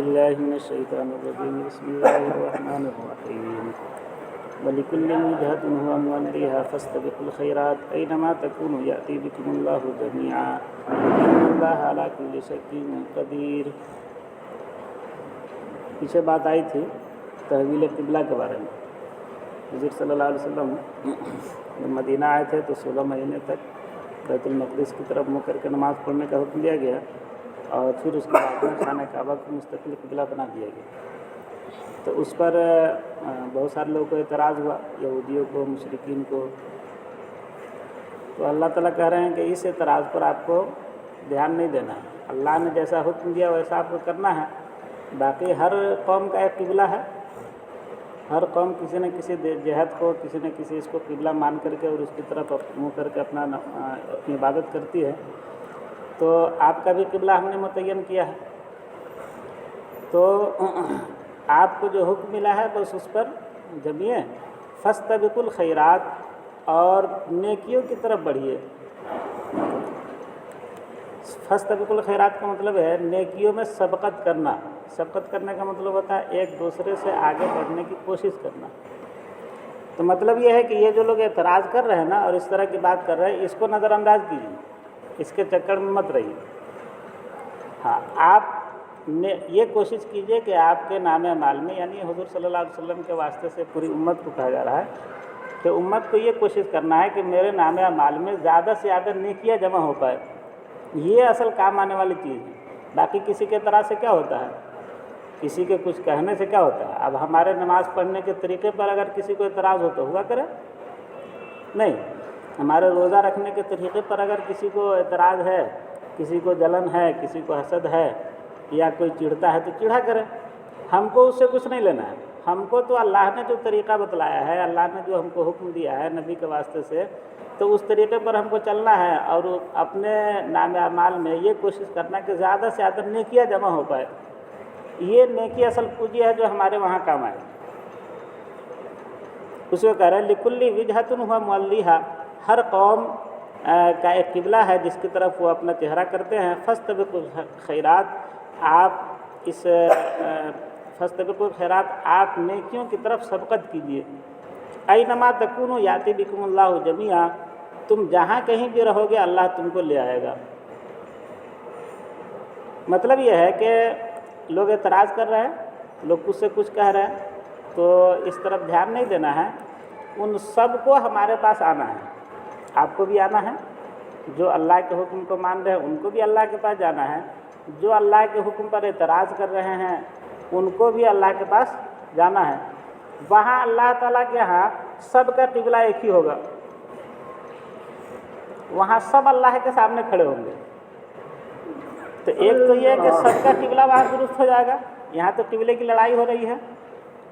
باللہ من الشیطان الرجیم بسم اللہ الرحمن الرحیم وَلِكُلٍّ وِجْهَةٌ هُوَ مُوَلِّيهَا فَاسْتَبِقُوا الْخَيْرَاتِ أَيْنَمَا تَكُونُوا يَأْتِ بِكُمُ اللَّهُ جَمِيعًا إِنَّ اللَّهَ عَلَىٰ كُلِّ شَيْءٍ قَدِيرٌ۔ پیچھے بات آئی تھی تحویل قبلہ کے بارے میں۔ حضور صلی اللہ علیہ وسلم جب مدینہ آئے تھے تو 16 مہینے تک بیت المقدس کی طرف منہ کر کے نماز پڑھنے کا حکم دیا گیا، اور پھر اس کے بعد میں خانہ کعبہ کو مستقل قبلہ بنا دیا گیا۔ تو اس پر بہت سارے لوگوں کو اعتراض ہوا، یہودیوں کو، مشرکین کو۔ تو اللہ تعالیٰ کہہ رہے ہیں کہ اس اعتراض پر آپ کو دھیان نہیں دینا ہے، اللہ نے جیسا حکم دیا ویسا آپ کو کرنا ہے۔ باقی ہر قوم کا ایک قبلہ ہے، ہر قوم کسی نہ کسی جہت کو، کسی نہ کسی اس کو قبلہ مان کر کے اور اس کی طرف منہ کر کے اپنی عبادت کرتی ہے۔ تو آپ کا بھی قبلہ ہم نے متعین کیا ہے، تو آپ کو جو حکم ملا ہے بس اس پر جمیے، فاستبقوا الخیرات، اور نیکیوں کی طرف بڑھیے۔ فاستبقوا الخیرات کا مطلب ہے نیکیوں میں سبقت کرنا۔ سبقت کرنے کا مطلب ہوتا ہے ایک دوسرے سے آگے بڑھنے کی کوشش کرنا۔ تو مطلب یہ ہے کہ یہ جو لوگ اعتراض کر رہے ہیں نا اور اس طرح کی بات کر رہے ہیں، اس کو نظر انداز کیجیے، اس کے چکر میں مت رہیے۔ ہاں، آپ نے یہ کوشش کیجئے کہ آپ کے نام اعمال میں، یعنی حضور صلی اللہ علیہ وسلم کے واسطے سے پوری امت کو کہا جا رہا ہے کہ امت کو یہ کوشش کرنا ہے کہ میرے نام اعمال میں زیادہ سے زیادہ نیکیاں جمع ہو پائے۔ یہ اصل کام آنے والی چیز ہے۔ باقی کسی کے طرح سے کیا ہوتا ہے، کسی کے کچھ کہنے سے کیا ہوتا ہے؟ اب ہمارے نماز پڑھنے کے طریقے پر اگر کسی کو اعتراض ہو تو ہوا کرے نہیں، ہمارے روزہ رکھنے کے طریقے پر اگر کسی کو اعتراض ہے، کسی کو جلن ہے، کسی کو حسد ہے، یا کوئی چڑھتا ہے تو چڑھا کرے، ہم کو اس سے کچھ نہیں لینا ہے۔ ہم کو تو اللہ نے جو طریقہ بتلایا ہے، اللہ نے جو ہم کو حکم دیا ہے نبی کے واسطے سے، تو اس طریقے پر ہم کو چلنا ہے، اور اپنے نام اعمال میں یہ کوشش کرنا کہ زیادہ سے زیادہ نیکیاں جمع ہو پائے۔ یہ نیکی اصل پونجی ہے جو ہمارے وہاں کام آئے۔ اس کو کہہ رہے ہیں لِكُلِّ وِجْهَةٌ هُوَ مُوَلِّيهَا، ہر قوم کا ایک قبلہ ہے جس کی طرف وہ اپنا چہرہ کرتے ہیں۔ فاستبقوا الخیرات، آپ اس فاستبقوا الخیرات، آپ نیکیوں کی طرف سبقت کیجیے۔ اینما تکونوا یاتی بکم اللہ جمیعا، تم جہاں کہیں بھی رہو گے اللہ تم کو لے آئے گا۔ مطلب یہ ہے کہ لوگ اعتراض کر رہے ہیں، لوگ کچھ سے کچھ کہہ رہے ہیں، تو اس طرف دھیان نہیں دینا ہے۔ ان سب کو ہمارے پاس آنا ہے، آپ کو بھی آنا ہے۔ جو اللہ کے حکم کو مان رہے ہیں ان کو بھی اللہ کے پاس جانا ہے، جو اللہ کے حکم پر اعتراض کر رہے ہیں ان کو بھی اللہ کے پاس جانا ہے۔ وہاں اللہ تعالیٰ کے ہاں سب کا قبلہ ایک ہی ہوگا، وہاں سب اللہ کے سامنے کھڑے ہوں گے۔ تو ایک تو یہ کہ سب کا قبلہ وہاں درست ہو جائے گا۔ یہاں تو قبلے کی لڑائی ہو رہی ہے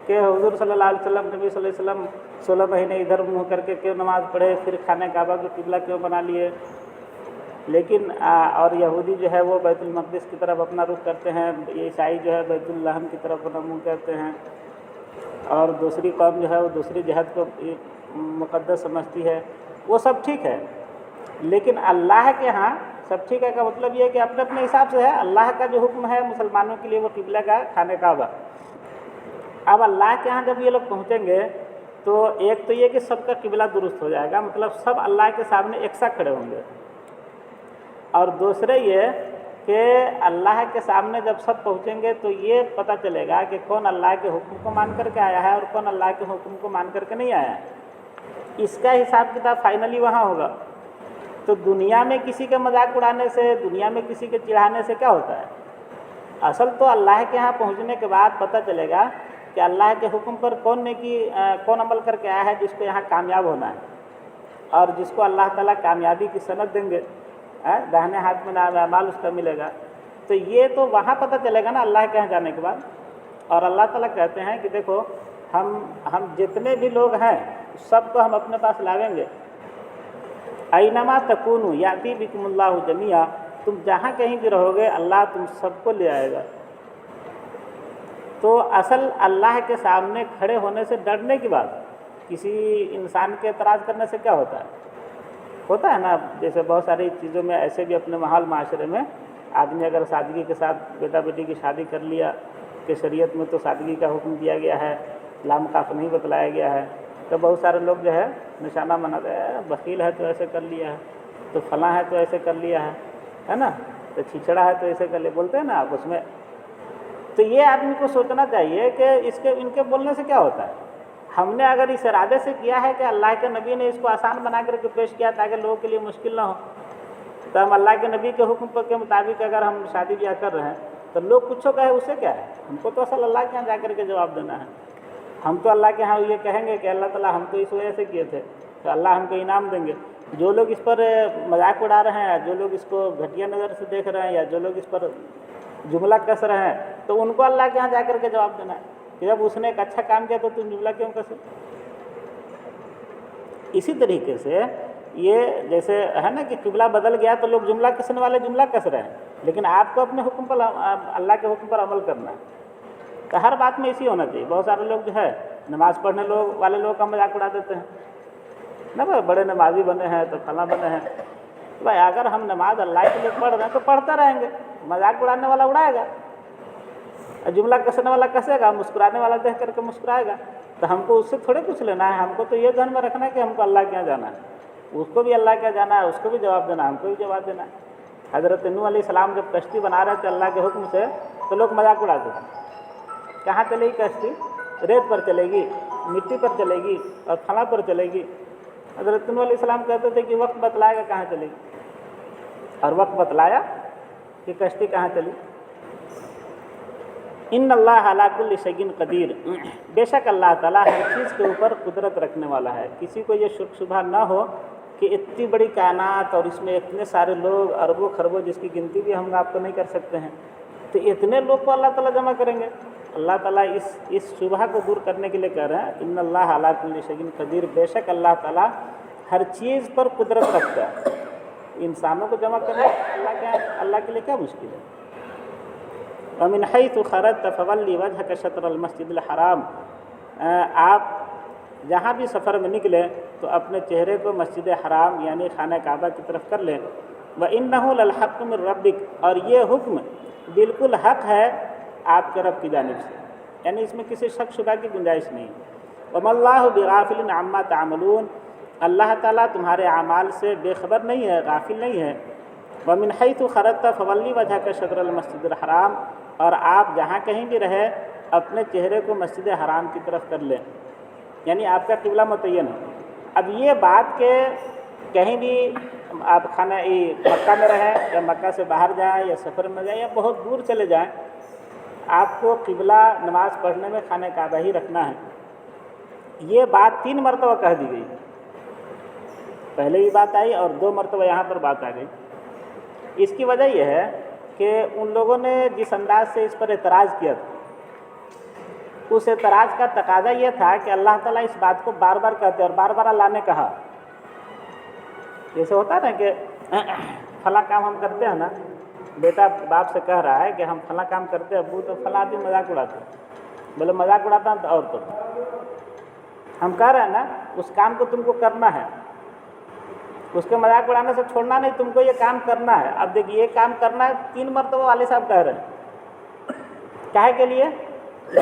کہ حضور صلی اللہ علیہ وسلم، نبی صلی اللہ علیہ وسلم 16 مہینے ادھر منہ کر کے کیوں نماز پڑھے، پھر خانہ کعبہ کو قبلہ کیوں بنا لیے۔ لیکن اور یہودی جو ہے وہ بیت المقدس کی طرف اپنا رخ کرتے ہیں، عیسائی جو ہے بیت الحرام کی طرف اپنا منہ کرتے ہیں، اور دوسری قوم جو ہے وہ دوسری جہت کو مقدس سمجھتی ہے۔ وہ سب ٹھیک ہے، لیکن اللہ کے ہاں سب ٹھیک ہے کا مطلب یہ ہے کہ اپنے اپنے حساب سے ہے۔ اللہ کا جو حکم ہے مسلمانوں کے لیے وہ قبلہ کا خانہ کعبہ۔ اب اللہ کے ہاں جب یہ لوگ پہنچیں گے تو ایک تو یہ کہ سب کا قبلہ درست ہو جائے گا، مطلب سب اللہ کے سامنے یکساں کھڑے ہوں گے، اور دوسرے یہ کہ اللہ کے سامنے جب سب پہنچیں گے تو یہ پتہ چلے گا کہ کون اللہ کے حکم کو مان کر کے آیا ہے اور کون اللہ کے حکم کو مان کر کے نہیں آیا ہے۔ اس کا حساب کتاب فائنلی وہاں ہوگا۔ تو دنیا میں کسی کے مذاق اڑانے سے، دنیا میں کسی کے چڑھانے سے کیا ہوتا ہے؟ اصل تو اللہ کے ہاں پہنچنے کے بعد پتہ چلے گا کہ اللہ کے حکم پر کون عمل کر کے آیا ہے جس کو یہاں کامیاب ہونا ہے، اور جس کو اللہ تعالیٰ کامیابی کی سند دیں گے، داہنے ہاتھ میں نام اعمال اس کا ملے گا۔ تو یہ تو وہاں پتہ چلے گا نا اللہ کے یہاں جانے کے بعد۔ اور اللہ تعالیٰ کہتے ہیں کہ دیکھو ہم جتنے بھی لوگ ہیں سب کو ہم اپنے پاس لاویں گے۔ اینما تکونوا یاتی بکم اللہ جمیعا، تم جہاں کہیں بھی رہو گے اللہ تم سب کو لے آئے گا۔ تو اصل اللہ کے سامنے کھڑے ہونے سے ڈرنے کی بات، کسی انسان کے اعتراض کرنے سے کیا ہوتا ہے نا، جیسے بہت ساری چیزوں میں ایسے بھی اپنے ماحول معاشرے میں आदमी अगर सादगी के साथ बेटा बेटी की शादी कर लिया कि शरीयत में तो सादगी का हुक्म दिया गया है, लामकाफ नहीं बतलाया गया है, तो बहुत सारे लोग जो है निशाना बनाते हैं, वकील है तो ऐसे कर लिया है, तो फलां है तो ऐसे कर लिया है ना, तो छिछड़ा है तो ऐसे कर लिया, बोलते हैं ना आप उसमें। तो ये आदमी को सोचना चाहिए कि इनके बोलने से क्या होता है। हमने अगर इस इरादे से किया है कि अल्लाह के नबी ने इसको आसान बना करके पेश किया ताकि लोगों के लिए मुश्किल ना हो, तो हम अल्लाह के नबी के हुक्म के मुताबिक अगर हम शादी ब्याह कर रहे हैं तो लोग कुछ कहे उससे क्या है, हमको तो असल अल्लाह के यहाँ जा करके जवाब देना है। हम तो अल्लाह के यहाँ ये कहेंगे कि अल्लाह ताला हम तो इस वजह से किए थे तो अल्लाह हमको इनाम देंगे। जो लोग इस पर मजाक उड़ा रहे हैं, जो लोग इसको घटिया नज़र से देख रहे हैं, या जो लोग इस पर जुमला कस रहे हैं, तो उनको अल्लाह के यहाँ जा करके जवाब देना है कि जब उसने एक अच्छा काम किया तो तुम जुमला क्यों कसे। इसी तरीके से ये जैसे है ना कि किबला बदल गया तो लोग जुमला कसने वाले जुमला कस रहे हैं, लेकिन आपको अपने हुक्म पर अल्लाह के हुक्म पर अमल करना है। तो हर बात में इसी होना चाहिए। बहुत सारे लोग जो है नमाज़ पढ़ने वाले लोग का मजाक उड़ा देते हैं ना, भाई बड़े नमाजी बने हैं तो फला बने हैं। भाई अगर हम नमाज अल्लाह के लिए पढ़ रहे हैं तो पढ़ते रहेंगे, मजाक उड़ाने वाला उड़ाएगा, जुमला कसने वाला कसेगा, मुस्कुराने वाला देख करके मुस्कुराएगा। तो हमको उससे थोड़े कुछ लेना है, हमको तो ये ध्यान में रखना है कि हमको अल्लाह के यहाँ जाना है, उसको भी अल्लाह के यहाँ जाना है, उसको भी जवाब देना है, हमको भी जवाब देना है। हज़रत नूह अलैहिस्सलाम जब कश्ती बना रहे थे अल्लाह के हुक्म से, तो लोग मजाक उड़ाते थे, कहाँ चलेगी कश्ती, रेत पर चलेगी, मिट्टी पर चलेगी और फला पर चलेगी। हज़रत नूह अलैहिस्सलाम कहते थे कि वक्त बतलाएगा कहाँ चलेगी, और वक्त बतलाया कि कश्ती कहाँ चली। इन्नल्लाह अला कुल्लि शैइन कदीर, बेशक अल्लाह ताला हर चीज़ के ऊपर कुदरत रखने वाला है। किसी को ये शुक शुबा ना हो कि इतनी बड़ी कायनात और इसमें इतने सारे लोग, अरबों खरबों, जिसकी गिनती भी हम आपको नहीं कर सकते हैं, तो इतने लोग को अल्लाह ताला जमा करेंगे। अल्लाह ताला इस शुबहा को दूर करने के लिए कह रहे हैं इन्नल्लाह अला कुल्लि शैइन कदीर, बेशक अल्लाह ताला हर चीज़ पर कुदरत रखता है। इंसानों को जमा करना अल्लाह के लिए क्या मुश्किल है। वमिन हैथु खरजत फवल्ली वजहक शत्रल मस्जिदिल हराम, आप जहाँ भी सफ़र में निकले तो अपने चेहरे को मस्जिद हराम यानी खाना काबा की तरफ कर लें। व इन्नहु लल हक़्क़ु मिर रब्बिक, और ये हुक्म बिल्कुल हक़ है आपके रब की जानिब से, यानी इसमें किसी शक शुबा की गुंजाइश नहीं। वमल्लाहु बिगाफिलिन अम्मा तामलून, अल्लाह ताला तुम्हारे अमाल से बेखबर नहीं है, गाफिल नहीं है। वमिन हैथु खरजत फवल्ली वजहक शत्रल मस्जिदिल हराम, और आप जहाँ कहीं भी रहे अपने चेहरे को मस्जिद हराम की तरफ कर लें, यानी आपका किबला मुतय्यन है। अब ये बात के कहीं भी आप मक्का में रहें या मक्का से बाहर जाएं या सफ़र में जाएं या बहुत दूर चले जाएं, आपको किबला नमाज़ पढ़ने में खाने काबा ही रखना है। ये बात 3 मरतबा कह दी गई, पहले भी बात आई और 2 मरतबा यहाँ पर बात आ गई। इसकी वजह यह है कि उन लोगों ने जिस अंदाज से इस पर एतराज़ किया था, उस एतराज़ का तकाजा ये था कि अल्लाह ताला इस बात को बार बार कहते और बार बार अल्लाह ने कहा। जैसे होता है ना कि फला काम हम करते हैं ना, बेटा बाप से कह रहा है कि हम फला काम करते हैं, अबू तो फला आदमी मजाक उड़ाते, बोले मजाक उड़ाता तो और तो हम कह रहे हैं ना उस काम को तुमको करना है, उसके मजाक उड़ाने से छोड़ना नहीं, तुमको ये काम करना है। अब देखिए ये काम करना है 3 मरतबा वाले साहब कह रहे हैं, काहे के लिए,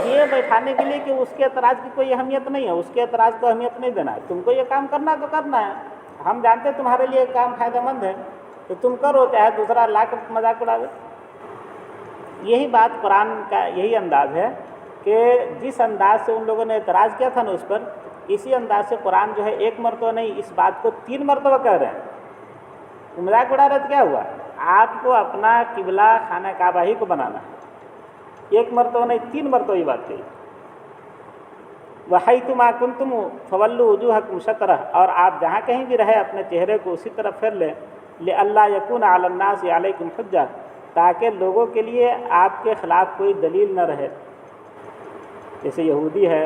ये बैठाने के लिए कि उसके एतराज़ की कोई अहमियत नहीं है, उसके एतराज़ को अहमियत नहीं देना है, तुमको ये काम करना है तो करना है, हम जानते हैं तुम्हारे लिए काम फ़ायदेमंद है तो तुम करो, चाहे दूसरा ला कर मजाक उड़ावे। यही बात कुरान का यही अंदाज़ है कि जिस अंदाज से उन लोगों ने एतराज़ किया था ना उस पर, इसी अंदाज से कुरान जो है 1 मरतबा नहीं इस बात को 3 मरतबा कह रहे हैं। मजाक उड़ा रहे तो क्या हुआ, आपको अपना किबला खाना काबा ही को बनाना है। 1 मरतबा नहीं 3 मरतबा ये बात कही। वहैतु मा कुंतुम फवल्लु वजूहकुम शत्रह, और आप जहाँ कहीं भी रहे अपने चेहरे को उसी तरफ फेर लें। ले अल्लाह यकून अलन्नास अलैकुम हुज्जा, ताकि लोगों के लिए आपके ख़िलाफ़ कोई दलील न रहे। जैसे यहूदी है,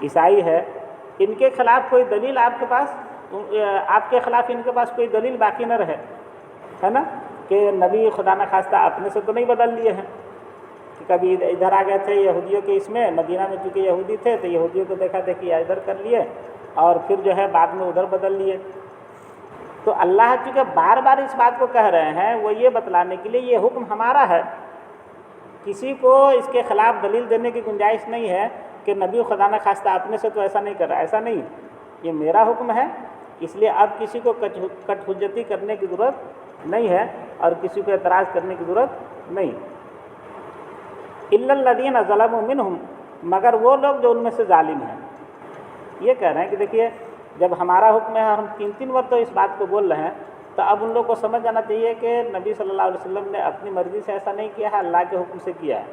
ईसाई है, इनके ख़िलाफ़ कोई दलील आपके पास, आपके ख़िलाफ़ इनके पास कोई दलील बाकी न रहे, है ना, कि नबी खुदा न खास्ता अपने से तो नहीं बदल लिए हैं कि कभी इधर आ गए थे यहूदियों के इसमें, मदीना में चूँकि यहूदी थे तो यहूदियों को देखा देखी इधर कर लिए और फिर जो है बाद में उधर बदल लिए। تو اللہ چونکہ بار بار اس بات کو کہہ رہے ہیں وہ یہ بتلانے کے لیے یہ حکم ہمارا ہے، کسی کو اس کے خلاف دلیل دینے کی گنجائش نہیں ہے کہ نبی خدا نہ خواستہ اپنے سے تو ایسا نہیں کر رہا، ایسا نہیں، یہ میرا حکم ہے، اس لیے اب کسی کو کٹ حجتی کرنے کی ضرورت نہیں ہے اور کسی کو اعتراض کرنے کی ضرورت نہیں۔ الا الذین ظلموا منہم، مگر وہ لوگ جو ان میں سے ظالم ہیں، یہ کہہ رہے ہیں کہ دیکھیے جب ہمارا حکم ہے اور ہم تین مرتبہ اس بات کو بول رہے ہیں تو اب ان لوگوں کو سمجھ جانا چاہیے کہ نبی صلی اللہ علیہ وسلم نے اپنی مرضی سے ایسا نہیں کیا ہے، اللہ کے حکم سے کیا ہے۔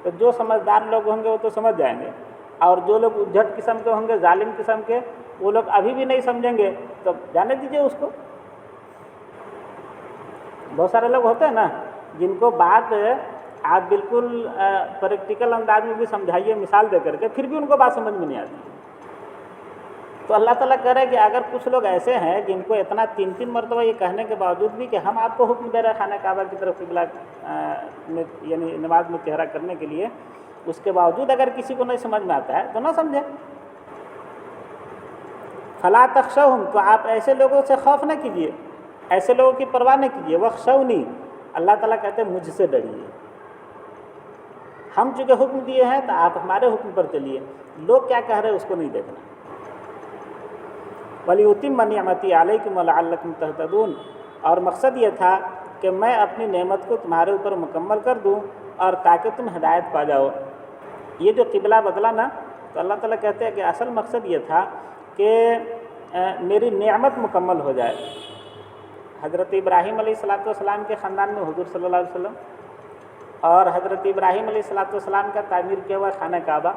تو جو سمجھدار لوگ ہوں گے وہ تو سمجھ جائیں گے، اور جو لوگ اجھٹ قسم کے ہوں گے، ظالم قسم کے، وہ لوگ ابھی بھی نہیں سمجھیں گے، تو جانے دیجیے اس کو۔ بہت سارے لوگ ہوتے ہیں نا جن کو بات آپ بالکل پریکٹیکل انداز میں بھی سمجھائیے مثال دے کر کے، پھر بھی ان کو بات سمجھ میں نہیں آتی۔ تو اللہ تعالیٰ کہہ رہے ہیں کہ اگر کچھ لوگ ایسے ہیں جن کو اتنا تین مرتبہ یہ کہنے کے باوجود بھی کہ ہم آپ کو حکم دے رہے ہیں خانہ کعبہ کی طرف قبلہ میں یعنی نماز میں چہرہ کرنے کے لیے، اس کے باوجود اگر کسی کو نہیں سمجھ میں آتا ہے تو نہ سمجھے۔ فلا تخشوہم، تو آپ ایسے لوگوں سے خوف نہ کیجیے، ایسے لوگوں کی پرواہ نہ کیجیے۔ واخشونی، اللہ تعالیٰ کہتے ہیں مجھ سے ڈریے، ہم چونکہ حکم دیے ہیں تو آپ ہمارے حکم پر چلیے، لوگ کیا کہہ رہے ہیں اس کو نہیں دیکھنا۔ وَلِيُتِمَّ نِعْمَتِي عَلَيْكُمْ وَلَعَلَّكُمْ تَهْتَدُونَ، اور مقصد یہ تھا کہ میں اپنی نعمت کو تمہارے اوپر مکمل کر دوں اور تاکہ تم ہدایت پا جاؤ۔ یہ جو قبلہ بدلا نا، تو اللہ تعالیٰ کہتے ہیں کہ اصل مقصد یہ تھا کہ میری نعمت مکمل ہو جائے۔ حضرت ابراہیم علیہ السلام کے خاندان میں حضور صلی اللہ علیہ وسلم، اور حضرت ابراہیم علیہ السلام کا تعمیر کیا ہوا خانہ کعبہ،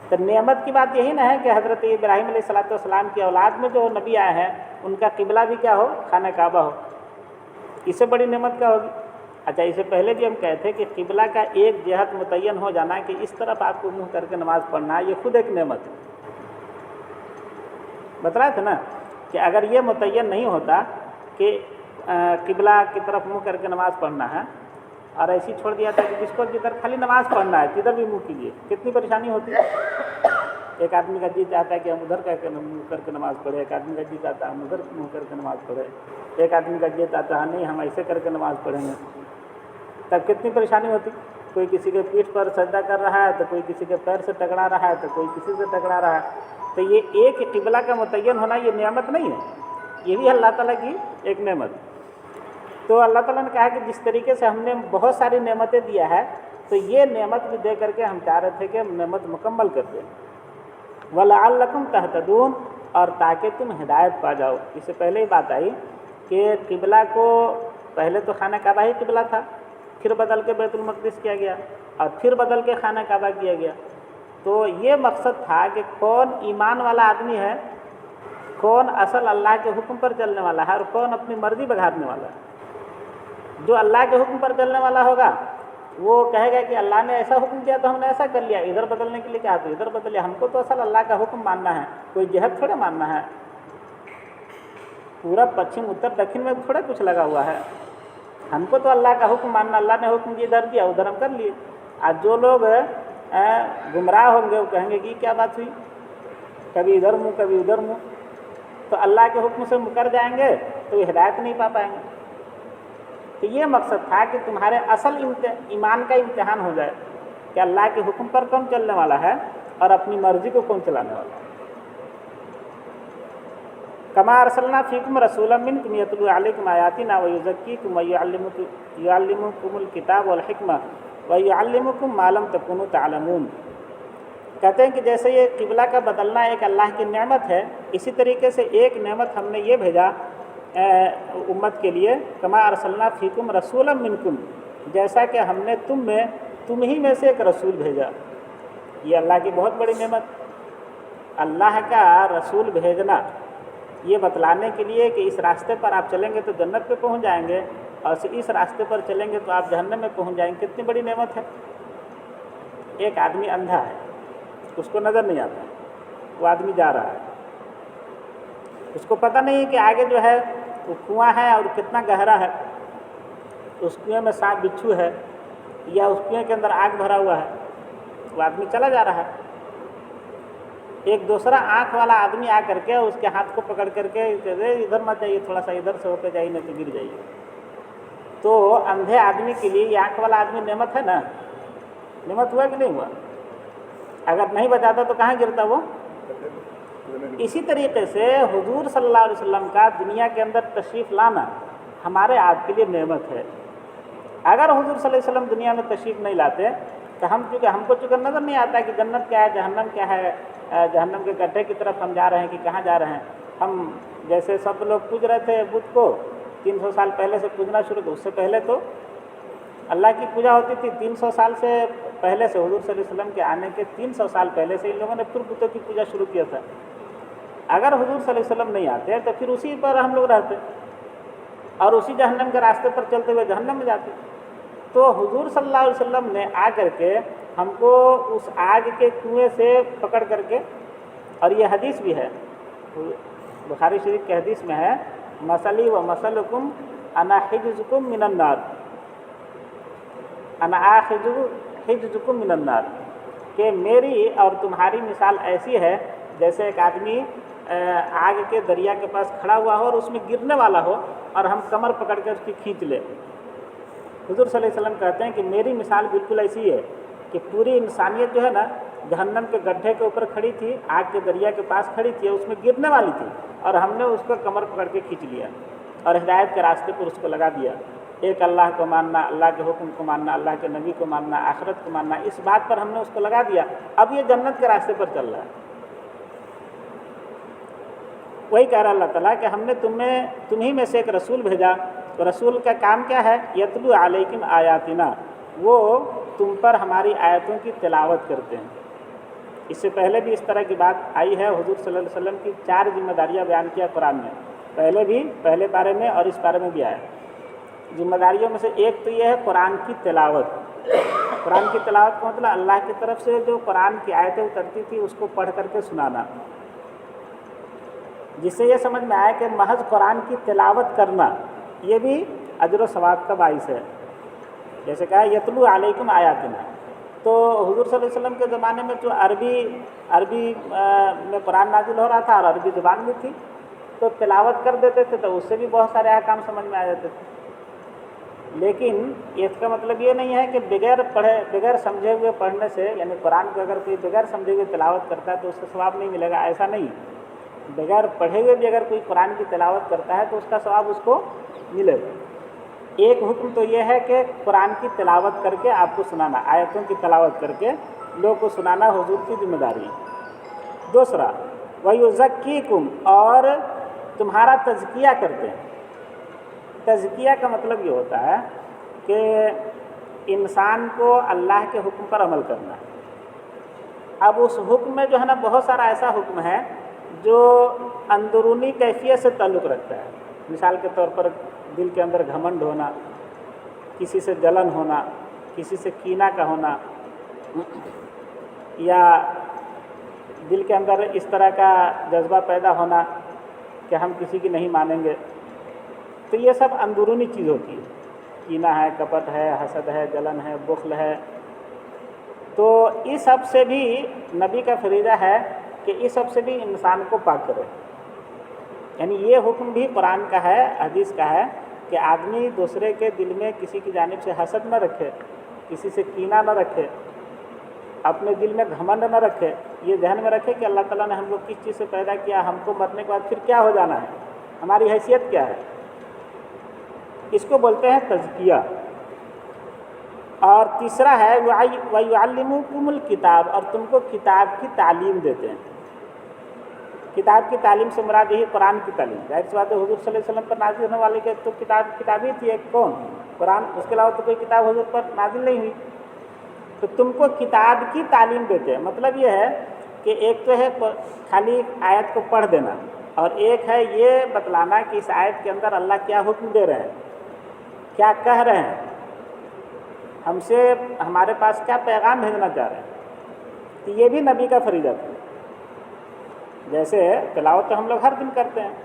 تو نعمت کی بات یہی نہ ہے کہ حضرت ابراہیم علیہ السلام کی اولاد میں جو نبی آئے ہیں ان کا قبلہ بھی کیا ہو، خانہ کعبہ ہو، اس سے بڑی نعمت کیا ہوگی؟ اچھا، اس سے پہلے بھی ہم کہے تھے کہ قبلہ کا ایک جہت متعین ہو جانا کہ اس طرف آپ کو منہ کر کے نماز پڑھنا ہے، یہ خود ایک نعمت ہے۔ بتلایا تھا نا کہ اگر یہ متعین نہیں ہوتا کہ قبلہ کی طرف منہ کر کے نماز پڑھنا ہے اور ایسی چھوڑ دیا تھا کہ جس کو جدھر خالی نماز پڑھنا ہے جدھر بھی منہ کیجیے، کتنی پریشانی ہوتی ہے۔ ایک آدمی کا جی چاہتا ہے کہ ہم ادھر منہ کر کے نماز پڑھے، ایک آدمی کا جی چاہتا ہے ہم ادھر منہ کر کے نماز پڑھے، ایک آدمی کا جی چاہتا ہے نہیں ہم ایسے کر کے نماز پڑھیں گے، تب کتنی پریشانی ہوتی۔ کوئی کسی کے پیٹھ پر سجدہ کر رہا ہے تو کوئی کسی کے پیر سے ٹکرا رہا ہے تو کوئی کسی سے ٹکرا رہا ہے۔ تو یہ ایک قبلہ کا متعین ہونا یہ نعمت نہیں ہے، یہ بھی اللہ تعالیٰ کی ایک نعمت۔ تو اللہ تعالیٰ نے کہا کہ جس طریقے سے ہم نے بہت ساری نعمتیں دیا ہے تو یہ نعمت بھی دے کر کے ہم چاہ رہے تھے کہ ہم نعمت مکمل کر دیں۔ وَلَعَلَّكُمْ تَهْتَدُونَ، اور تاکہ تم ہدایت پا جاؤ۔ اس سے پہلے ہی بات آئی کہ قبلہ کو پہلے تو خانہ کعبہ ہی قبلہ تھا، پھر بدل کے بیت المقدس کیا گیا اور پھر بدل کے خانہ کعبہ کیا گیا۔ تو یہ مقصد تھا کہ کون ایمان والا آدمی ہے، کون اصل اللہ کے حکم پر چلنے والا ہے اور کون اپنی مرضی بگاڑنے والا ہے۔ جو اللہ کے حکم پر چلنے والا ہوگا وہ کہے گا کہ اللہ نے ایسا حکم دیا تو ہم نے ایسا کر لیا، ادھر بدلنے کے لیے کہا تو ادھر بدل لیا، ہم کو تو اصل اللہ کا حکم ماننا ہے، کوئی جہت تھوڑے ماننا ہے، پورب پچھم اتر دکھن میں تھوڑا کچھ لگا ہوا ہے، ہم کو تو اللہ کا حکم ماننا، اللہ نے حکم دیا ادھر دیا ادھر ہم کر لیے۔ آج جو لوگ گمراہ ہوں گے وہ کہیں گے کہ کیا بات ہوئی، کبھی ادھر منہ کبھی ادھر منہ، تو اللہ کے حکم سے مکر جائیں گے تو یہ ہدایت نہیں پا پائیں گے۔ تو یہ مقصد تھا کہ تمہارے اصل ایمان کا امتحان ہو جائے کہ اللہ کے حکم پر کون چلنے والا ہے اور اپنی مرضی کو کون چلانے والا ہے۔ کما ارسلنا فیکم رسولا منکم یتلو علیکم آیاتنا ویزکیکم ویعلمکم الکتاب والحکمہ ویعلمکم ما لم تکونوا تعلمون۔ کہتے ہیں کہ جیسے یہ قبلہ کا بدلنا ایک اللہ کی نعمت ہے، اسی طریقے سے ایک نعمت ہم نے یہ بھیجا امت کے لیے، کما ارسلنا فیکم رسولا منکم، جیسا کہ ہم نے تم ہی میں سے ایک رسول بھیجا۔ یہ اللہ کی بہت بڑی نعمت، اللہ کا رسول بھیجنا یہ بتلانے کے لیے کہ اس راستے پر آپ چلیں گے تو جنت پہ پہنچ جائیں گے اور اس راستے پر چلیں گے تو آپ جہنم میں پہنچ جائیں گے۔ کتنی بڑی نعمت ہے۔ ایک آدمی اندھا ہے، اس کو نظر نہیں آتا، وہ آدمی جا رہا ہے، اس کو پتہ نہیں ہے کہ آگے جو ہے وہ کنواں ہے اور کتنا گہرا ہے، اس کنویں میں سانپ بچھو ہے یا اس کنویں کے اندر آگ بھرا ہوا ہے، وہ آدمی چلا جا رہا ہے۔ एक दूसरा आँख वाला आदमी आ करके उसके हाथ को पकड़ करके इधर मत जाइए, थोड़ा सा इधर से होकर जाइए, नहीं तो गिर जाइए। तो अंधे आदमी के लिए ये आँख वाला आदमी नेमत है ना, नेमत हुआ कि नहीं हुआ? अगर नहीं बचाता तो कहाँ गिरता वो? इसी तरीके से हुजूर सल्लल्लाहु अलैहि वसल्लम का दुनिया के अंदर तशरीफ़ लाना हमारे आपके लिए नेमत है। अगर हुजूर सल्लल्लाहु अलैहि वसल्लम दुनिया में तशरीफ़ नहीं लाते तो हमको चूँकि नज़र नहीं आता कि जन्नत क्या है, जहन्नम क्या है, जहन्नम के गड्ढे की तरफ हम जा रहे हैं कि कहाँ जा रहे हैं। हम जैसे सब लोग पूज रहे थे बुत को 300 साल पहले से पूजना शुरू, तो उससे पहले तो अल्लाह की पूजा होती थी। 300 साल से पहले से, हुजूर सल्लल्लाहु अलैहि वसल्लम के आने के 300 साल पहले से इन लोगों ने फिर बुतों की पूजा शुरू किया था। अगर हुजूर सल्लल्लाहु अलैहि वसल्लम नहीं आते तो फिर उसी पर हम लोग रहते और उसी जहन्नम के रास्ते पर चलते हुए जहन्नम में जाते। तो हुजूर सल्लल्लाहु अलैहि वसल्लम ने आ करके हमको उस आग के कुएं से पकड़ करके, और ये हदीस भी है, बुखारी शरीफ के हदीस में है, मसली व मसलकुम अना हिज्जुकुम मिनन नार, अना हिज्जुकुम मिनन नार, कि मेरी और तुम्हारी मिसाल ऐसी है जैसे एक आदमी आग के दरिया के पास खड़ा हुआ हो और उसमें गिरने वाला हो और हम कमर पकड़ कर उसकी खींच ले। हुजूर सल्लल्लाहु अलैहि वसल्लम कहते हैं कि मेरी मिसाल बिल्कुल ऐसी है कि पूरी इंसानियत जो है ना जहन्नम के गड्ढे के ऊपर खड़ी थी, आग के दरिया के पास खड़ी थी, उसमें गिरने वाली थी और हमने उसको कमर पकड़ के खींच लिया और हिदायत के रास्ते पर उसको लगा दिया। एक अल्लाह को मानना, अल्लाह के हुक्म को मानना, अल्लाह के नबी को मानना, आखिरत को मानना, इस बात पर हमने उसको लगा दिया। अब ये जन्नत के रास्ते पर चल रहा है। वही कह रहा अल्लाह ताला कि हमने तुम्ही में से एक रसूल भेजा, तो रसूल का काम क्या है? यतलू अलैकुम आयातिना, वो तुम पर हमारी आयतों की तिलावत करते हैं। इससे पहले भी इस तरह की बात आई है। हुजूर सल्लल्लाहु अलैहि वसल्लम की 4 जिम्मेदारियाँ बयान किया कुरान में, पहले पारे में और इस पारे में भी आया। जिम्मेदारियों में से एक तो ये है कुरान की तिलावत। कुरान की तिलावत का मतलब अल्लाह की तरफ से जो कुरान की आयतें उतरती थी उसको पढ़ करके सुनाना, जिससे ये समझ में आया कि महज कुरान की तिलावत करना ये भी अजर व सवाब का बाइस है। जैसे कहा यतलू अलैकुम आयातिना, तो हुजूर सल्लल्लाहु अलैहि वसल्लम के ज़माने में जो अरबी में कुरान नाजिल हो रहा था और अरबी ज़ुबान में थी, तो तिलावत कर देते थे तो उससे भी बहुत सारे अहकाम समझ में आ जाते थे। लेकिन इसका मतलब ये नहीं है कि बगैर समझे हुए पढ़ने से, यानी कुरान को अगर कोई बगैर समझे हुए तिलावत करता है तो उससे सवाब नहीं मिलेगा, ऐसा नहीं। बगैर पढ़े हुए भी अगर कोई कुरान की तिलावत करता है तो उसका सवाब उसको मिलेगा। एक हुक्म तो ये है कि कुरान की तिलावत करके आपको सुनाना, आयतों की तिलावत करके लोगों को सुनाना हुजूर की जिम्मेदारी। दूसरा वयुज़क्कीकुम, और तुम्हारा तज़किया करते हैं। तज़किया का मतलब ये होता है कि इंसान को अल्लाह के हुक्म पर अमल करना। अब उस हुक्म में जो है ना बहुत सारा ऐसा हुक्म है जो अंदरूनी कैफियत से ताल्लुक़ रखता है। मिसाल के तौर पर दिल के अंदर घमंड होना, किसी से जलन होना, किसी से कीना का होना, या दिल के अंदर इस तरह का जज्बा पैदा होना कि हम किसी की नहीं मानेंगे, तो ये सब अंदरूनी चीज़ होती है। कीना है, कपट है, हसद है, जलन है, बुख्ल है। तो इस सब से भी नबी का फरीज़ा है कि इस सब से भी इंसान को पाक करे। यानी ये हुक्म भी कुरान का है, हदीस का है कि आदमी दूसरे के दिल में किसी की जानिब से हसद न रखे, किसी से कीना न रखे, अपने दिल में घमंड न रखे। ये ध्यान में रखे कि अल्लाह ताला ने हमको किस चीज़ से पैदा किया, हमको मरने के बाद फिर क्या हो जाना है, हमारी हैसियत क्या है। इसको बोलते हैं तज़किया। और तीसरा है वयुअल्लिमुकुमुल किताब, और तुमको किताब की तालीम देते हैं। किताब की तालीम से मुराद यही कुरान की तालीम। जाहिर सी बात है हुजूर सल्लल्लाहु अलैहि वसल्लम पर नाजिल होने वाले के तो किताब ही थी एक, कौन? कुरान। उसके अलावा तो कोई किताब हुजूर पर नाजिल नहीं हुई। तो तुमको किताब की तालीम देते हैं। मतलब ये है कि एक तो है खाली आयत को पढ़ देना, और एक है ये बतलाना कि इस आयत के अंदर अल्लाह क्या हुक्म दे रहे हैं, क्या कह रहे हैं, हमसे हमारे पास क्या पैगाम भेजना चाह रहे हैं। तो ये भी नबी का फरीज़ा था। जैसे तिलावत तो हम लोग हर दिन करते हैं,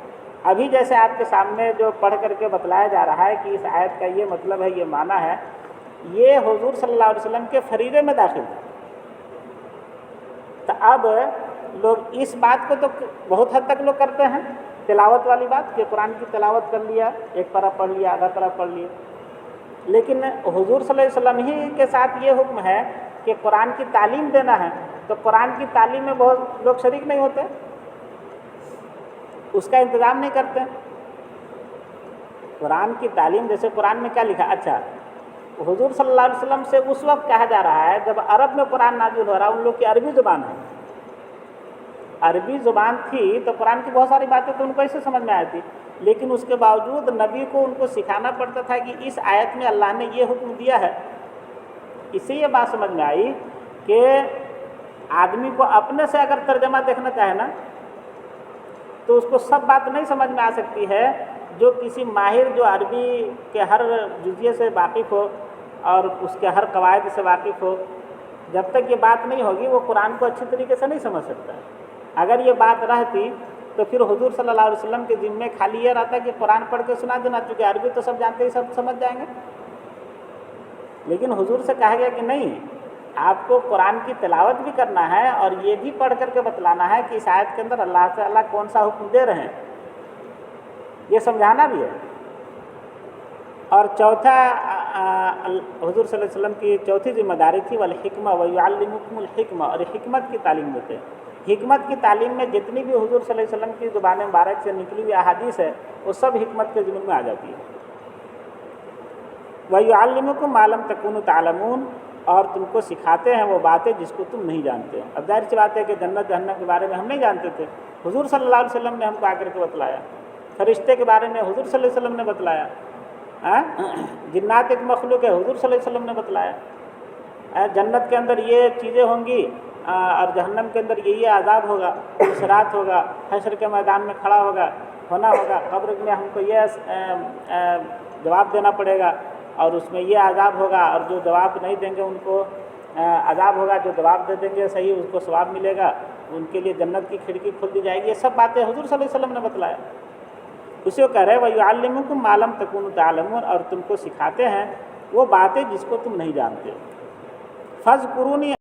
अभी जैसे आपके सामने जो पढ़ करके बतलाया जा रहा है कि इस आयत का ये मतलब है, ये माना है, ये हुजूर सल्लल्लाहु अलैहि वसल्लम के फरीज़े में दाखिल है। तो अब लोग इस बात को तो बहुत हद तक लोग करते हैं, तिलावत वाली बात कि कुरान की तिलावत कर लिया, एक पारा पढ़ लिया, आधा पारा पढ़ लिया, लेकिन हुजूर सल्लल्लाहु अलैहि वसल्लम ही के साथ ये हुक्म है कि कुरान की तालीम देना है, तो कुरान की तालीम में बहुत लोग शरीक नहीं होते, उसका इंतज़ाम नहीं करते। कुरान की तालीम, जैसे कुरान में क्या लिखा, अच्छा हुजूर सल्लल्लाहु अलैहि वसल्लम से उस वक्त कहा जा रहा है जब अरब में कुरान नाज़िल हो रहा है, उन लोग की अरबी ज़ुबान है, अरबी ज़ुबान थी तो कुरान की बहुत सारी बातें तो उनको ऐसे समझ में आई थी, लेकिन उसके बावजूद नबी को उनको सिखाना पड़ता था कि इस आयत में अल्लाह ने ये हुक्म दिया है। इससे ये बात समझ में आई कि आदमी को अपने से अगर तर्जमा देखना चाहे ना तो उसको सब बात नहीं समझ में आ सकती है, जो किसी माहिर जो अरबी के हर जुज़िये से वाकिफ़ हो और उसके हर कवायद से वाकिफ़ हो, जब तक ये बात नहीं होगी वो कुरान को अच्छी तरीके से नहीं समझ सकता है। अगर ये बात रहती तो फिर हुजूर सल्लल्लाहु अलैहि वसल्लम के ज़िम्मे खाली ये रहता कि कुरान पढ़ के सुना देना, क्योंकि अरबी तो सब जानते ही सब समझ जाएंगे। लेकिन हुजूर से कहा गया कि नहीं, आपको कुरान की तिलावत भी करना है और ये भी पढ़ करके बतलाना है कि इस आयत के अंदर अल्लाह ताला कौन सा हुक्म दे रहे हैं, ये समझाना भी है। और चौथा हुजूर सल्लल्लाहु अलैहि वसल्लम की चौथी जिम्मेदारी थी वल हिकमा व युअल्लिमुकुमुल हिकमा, और हिकमत की तालीम देते हैं। हिकमत की तालीम में जितनी भी हुजूर सल्लल्लाहु अलैहि वसल्लम की ज़ुबान मुबारक से निकली हुई अहादीस है वो सब हिकमत के ज़िम्मे में आ जाती है। व युअल्लिमुकुम मा लम तकुनु तालमून, और तुमको सिखाते हैं वो बातें जिसको तुम नहीं जानते। अब जाहिर सी बात है कि जन्नत जहन्नम के बारे में हम नहीं जानते थे, हुजूर सल्लल्लाहु अलैहि वसल्लम ने हमको आकर के बतलाया। फरिश्ते के बारे में हुजूर सल्लल्लाहु अलैहि वसल्लम ने बतलाया, जिन्नात एक मखलूक है, हुजूर सल्लल्लाहु अलैहि वसल्लम ने बतलाया। जन्नत के अंदर ये चीज़ें होंगी और जहन्नम के अंदर ये आज़ाब होगा, इसरात होगा, हश्र के मैदान में खड़ा होना होगा, कब्र में हमको ये जवाब देना पड़ेगा और उसमें ये आज़ाब होगा, और जो जवाब नहीं देंगे उनको आज़ाब होगा, जो जवाब दे देंगे सही उसको सवाब मिलेगा, उनके लिए जन्नत की खिड़की खोल दी जाएगी। ये सब बातें हुजूर सल्लल्लाहु अलैहि वसल्लम ने बतलाया। उसी को कह रहे व युअल्लिमुकुम मा लम तकुनु तालमून, और तुमको सिखाते हैं वो बातें जिसको तुम नहीं जानते। फ़ज़कुरूनी